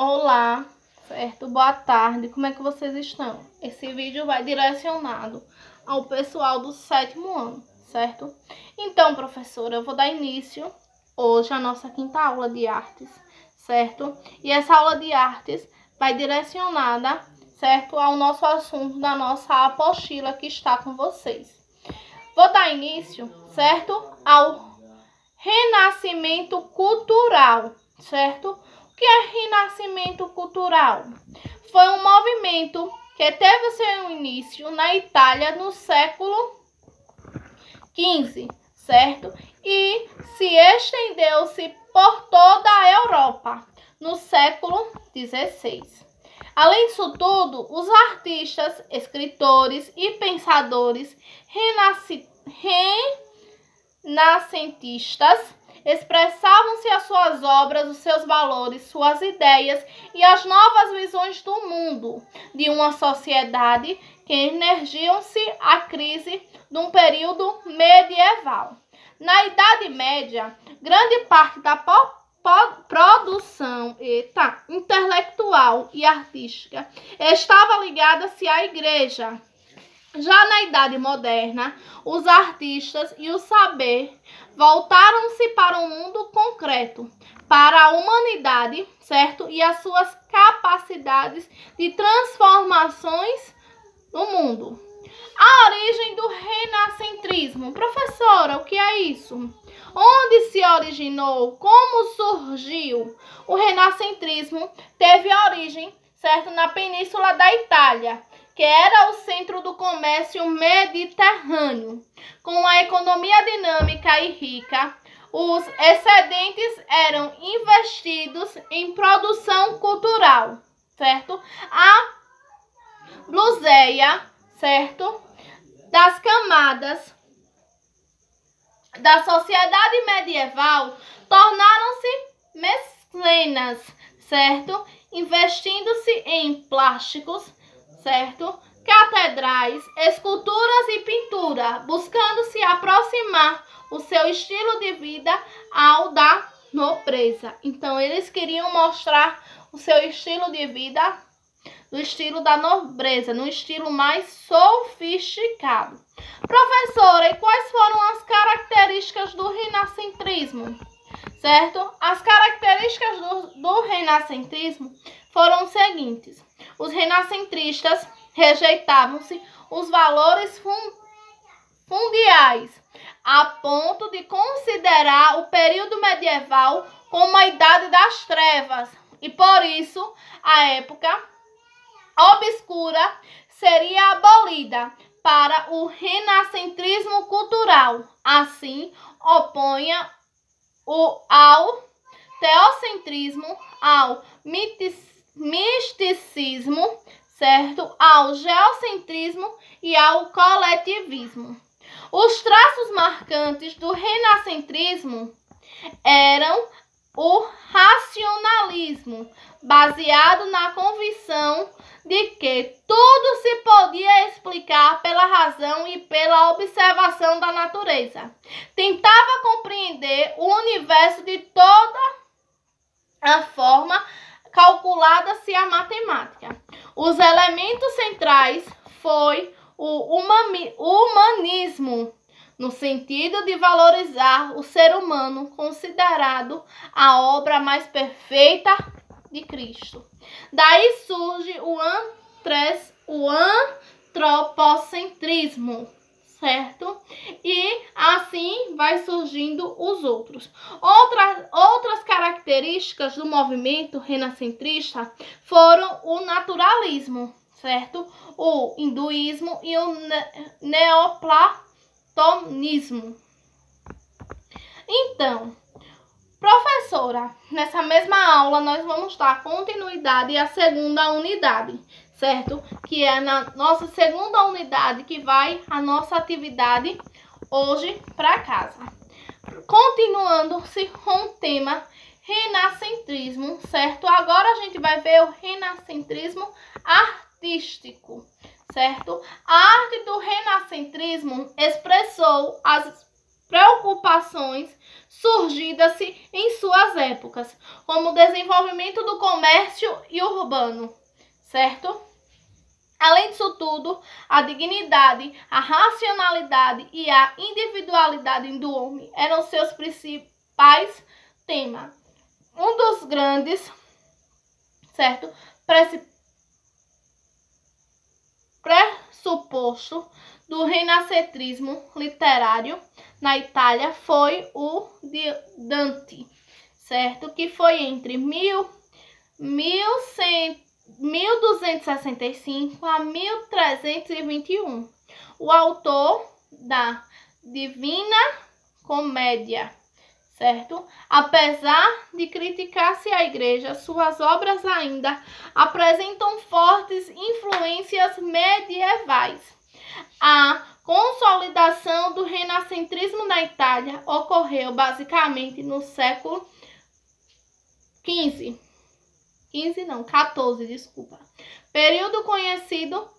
Olá, certo? Boa tarde, como é que vocês estão? Esse vídeo vai direcionado ao pessoal do 7º ano, certo? Então, professora, eu vou dar início hoje à nossa 5ª aula de artes, certo? E essa aula de artes vai direcionada, certo, ao nosso assunto da nossa apostila que está com vocês. Vou dar início, certo, ao renascimento cultural, certo? O que é renascimento cultural? Foi um movimento que teve seu início na Itália no século XV, certo? E se estendeu-se por toda a Europa no século XVI. Além disso tudo, os artistas, escritores e pensadores renascentistas expressavam-se as suas obras, os seus valores, suas ideias e as novas visões do mundo, de uma sociedade que energiam-se à crise de um período medieval. Na Idade Média, grande parte da produção intelectual e artística estava ligada-se à igreja. Já na Idade Moderna, os artistas e o saber voltaram-se para o mundo concreto, para a humanidade, certo? E as suas capacidades de transformações no mundo. A origem do renascentrismo. Professora, o que é isso? Onde se originou? Como surgiu? O renascentrismo teve origem, certo, na Península da Itália, que era o centro do comércio mediterrâneo. Com a economia dinâmica e rica, os excedentes eram investidos em produção cultural, certo? A bluseia, certo, das camadas da sociedade medieval tornaram-se mecenas, certo? Investindo-se em plásticos, certo? Catedrais, esculturas e pintura, buscando se aproximar o seu estilo de vida ao da nobreza. Então, eles queriam mostrar o seu estilo de vida no estilo da nobreza, no estilo mais sofisticado. Professora, e quais foram as características do renascentrismo? Certo? As características do renascentrismo foram os seguintes. Os renascentristas rejeitavam-se os valores fundiais, a ponto de considerar o período medieval como a idade das trevas, e por isso a época obscura seria abolida para o renascentrismo cultural. Assim, opunha ao teocentrismo, ao misticismo, certo? Ao geocentrismo e ao coletivismo. Os traços marcantes do renascentrismo eram o racionalismo, baseado na convicção de que tudo se podia explicar pela razão e pela observação da natureza. Tentava compreender o universo de toda a forma calculada-se a matemática. Os elementos centrais foi o humanismo, no sentido de valorizar o ser humano, considerado a obra mais perfeita de Cristo. Daí surge o antropocentrismo, certo? E assim vai surgindo os outros. Outras características do movimento renascentrista foram o naturalismo, certo? O hinduísmo e o neoplatonismo. Então, professora, nessa mesma aula nós vamos dar continuidade à 2ª unidade, certo? Que é na nossa 2ª unidade que vai a nossa atividade hoje para casa. Continuando-se com o tema renascentrismo, certo? Agora a gente vai ver o renascentrismo artístico, certo? A arte do renascentrismo expressou as preocupações surgidas em suas épocas, como o desenvolvimento do comércio e urbano, certo? Além disso tudo, a dignidade, a racionalidade e a individualidade do homem eram seus principais temas. Um dos grandes, certo, pressuposto do renascentismo literário na Itália foi o de Dante, certo? Que foi entre 1265 a 1321. O autor da Divina Comédia, certo? Apesar de criticar-se a igreja, suas obras ainda apresentam fortes influências medievais. A consolidação do renascentismo na Itália ocorreu basicamente no século XIV, período conhecido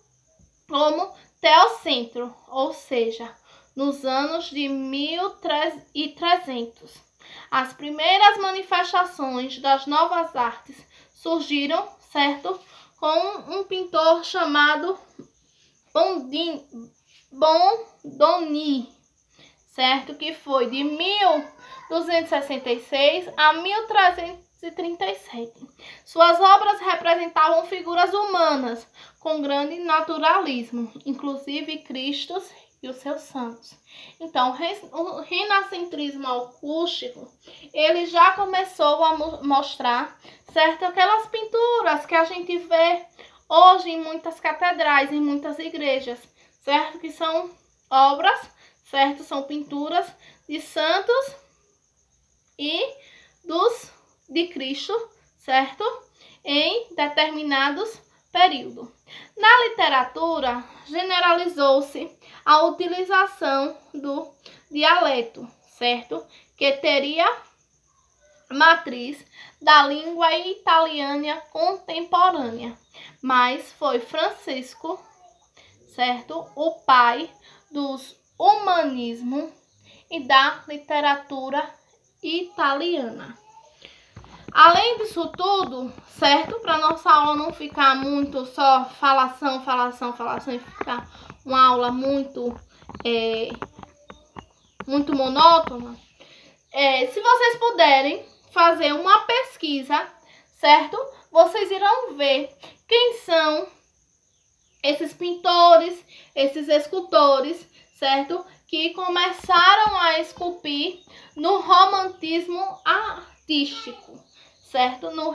como Teocentro, ou seja, nos anos de 1300. As primeiras manifestações das novas artes surgiram, certo, com um pintor chamado Bondoni, certo, que foi de 1266 a 1337. Suas obras representavam figuras humanas com grande naturalismo, inclusive Cristo e os seus santos. Então, o renascentismo acústico, ele já começou a mostrar, certo, aquelas pinturas que a gente vê hoje em muitas catedrais, em muitas igrejas, certo, que são obras, certo, são pinturas de santos e de Cristo, certo, em determinados períodos. Na literatura, generalizou-se a utilização do dialeto, certo, que teria matriz da língua italiana contemporânea, mas foi Francisco, certo, o pai dos humanismo e da literatura italiana. Além disso tudo, certo, para nossa aula não ficar muito só falação e ficar uma aula muito monótona, se vocês puderem fazer uma pesquisa, certo, vocês irão ver quem são esses pintores, esses escultores, certo, que começaram a esculpir no romantismo artístico, certo, no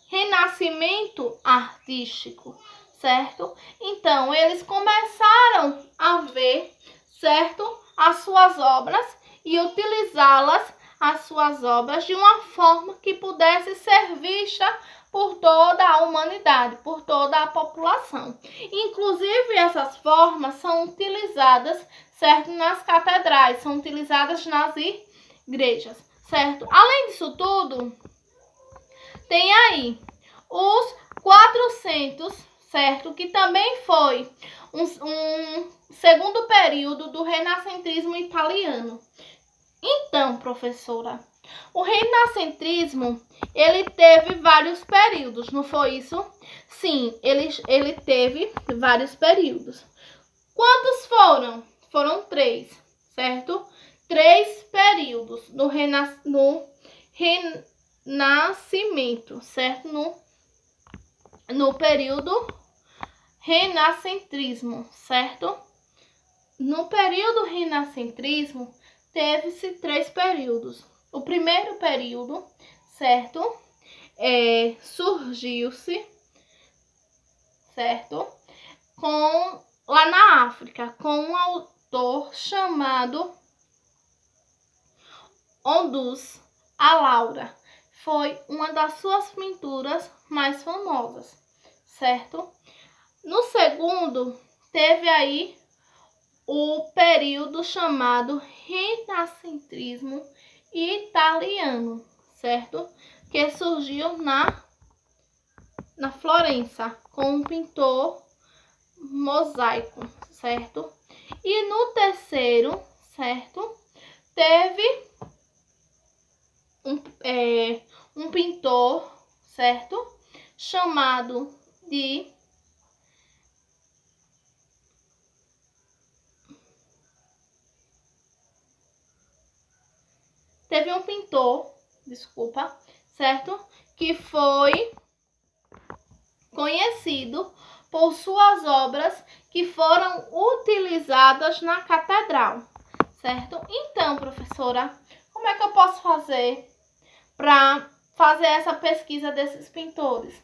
renascimento artístico, certo? Então, eles começaram a ver, certo, as suas obras e utilizá-las, as suas obras, de uma forma que pudesse ser vista por toda a humanidade, por toda a população. Inclusive, essas formas são utilizadas, certo, nas catedrais, são utilizadas nas igrejas, certo? Além disso tudo, tem aí os 400, certo, que também foi um segundo período do renascentismo italiano. Então, professora, o renascentismo, ele teve vários períodos, não foi isso? Sim, ele teve vários períodos. Quantos foram? Foram 3, certo? 3 períodos no renascimento, certo? No período renascentrismo, certo? No período renascentrismo, teve-se 3 períodos. O primeiro período, certo, surgiu-se, certo, lá na África, com um autor chamado Ondus a Laura. Foi uma das suas pinturas mais famosas, certo? No segundo, teve aí o período chamado renascentismo italiano, certo? Que surgiu na Florença, com um pintor mosaico, certo? E no terceiro, certo, teve um pintor, certo? Chamado de certo? Que foi conhecido por suas obras que foram utilizadas na catedral, certo? Então, professora, como é que eu posso fazer para fazer essa pesquisa desses pintores?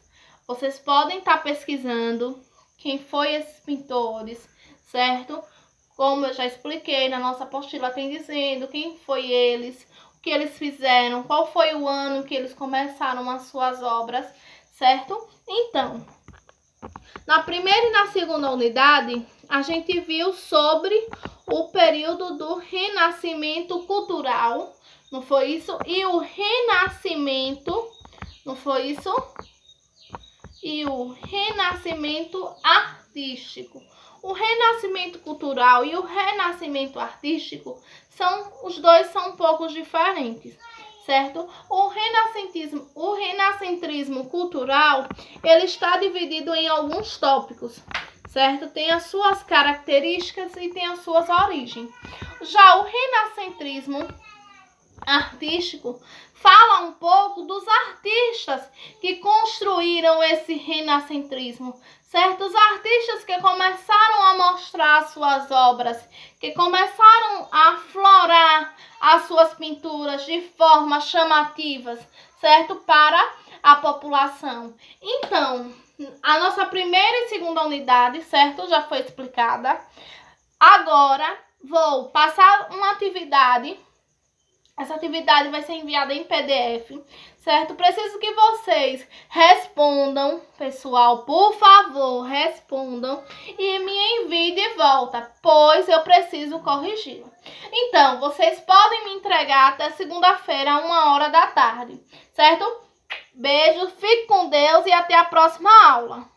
Vocês podem estar pesquisando quem foi esses pintores, certo? Como eu já expliquei, na nossa apostila tem dizendo quem foi eles, o que eles fizeram, qual foi o ano que eles começaram as suas obras, certo? Então, na primeira e na segunda unidade, a gente viu sobre o período do renascimento cultural, não foi isso? E o renascimento, não foi isso? E o renascimento artístico. O renascimento cultural e o renascimento artístico os dois são um pouco diferentes, certo? O renascentrismo cultural, ele está dividido em alguns tópicos, certo? Tem as suas características e tem as suas origens. Já o renascentrismo artístico fala um pouco dos artistas que construíram esse renascentrismo, certos artistas que começaram a mostrar suas obras, que começaram a aflorar as suas pinturas de forma chamativas, certo? Para a população. Então, a nossa primeira e segunda unidade, certo? Já foi explicada. Agora, vou passar uma atividade. Essa atividade vai ser enviada em PDF, certo? Preciso que vocês respondam, pessoal, por favor, respondam e me enviem de volta, pois eu preciso corrigi-la. Então, vocês podem me entregar até segunda-feira, 1h da tarde, certo? Beijo, fique com Deus e até a próxima aula.